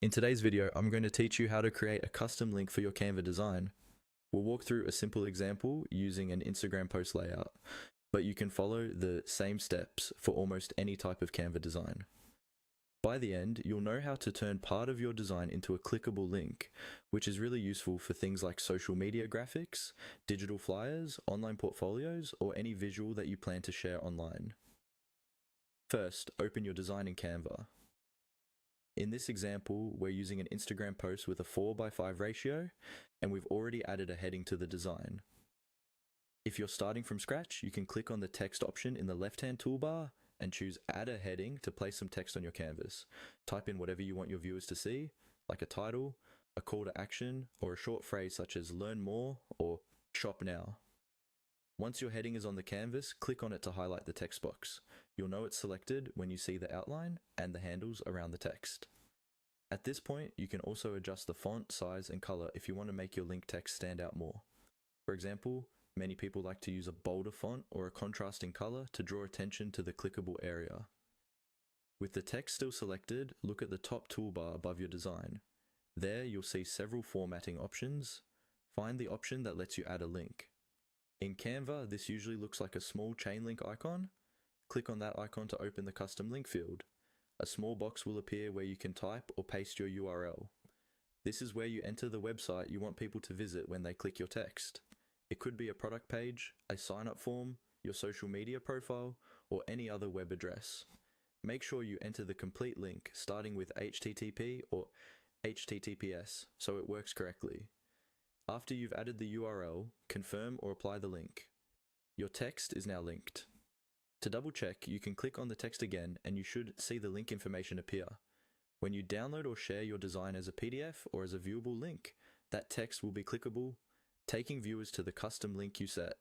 In today's video, I'm going to teach you how to create a custom link for your Canva design. We'll walk through a simple example using an Instagram post layout, but you can follow the same steps for almost any type of Canva design. By the end, you'll know how to turn part of your design into a clickable link, which is really useful for things like social media graphics, digital flyers, online portfolios, or any visual that you plan to share online. First, open your design in Canva. In this example, we're using an Instagram post with a 4:5 ratio, and we've already added a heading to the design. If you're starting from scratch, you can click on the text option in the left-hand toolbar and choose Add a Heading to place some text on your canvas. Type in whatever you want your viewers to see, like a title, a call to action, or a short phrase such as Learn More or Shop Now. Once your heading is on the canvas, click on it to highlight the text box. You'll know it's selected when you see the outline and the handles around the text. At this point, you can also adjust the font, size, and color if you want to make your link text stand out more. For example, many people like to use a bolder font or a contrasting color to draw attention to the clickable area. With the text still selected, look at the top toolbar above your design. There, you'll see several formatting options. Find the option that lets you add a link. In Canva, this usually looks like a small chain link icon. Click on that icon to open the custom link field. A small box will appear where you can type or paste your URL. This is where you enter the website you want people to visit when they click your text. It could be a product page, a sign-up form, your social media profile, or any other web address. Make sure you enter the complete link starting with HTTP or HTTPS so it works correctly. After you've added the URL, confirm or apply the link. Your text is now linked. To double check, you can click on the text again and you should see the link information appear. When you download or share your design as a PDF or as a viewable link, that text will be clickable, taking viewers to the custom link you set.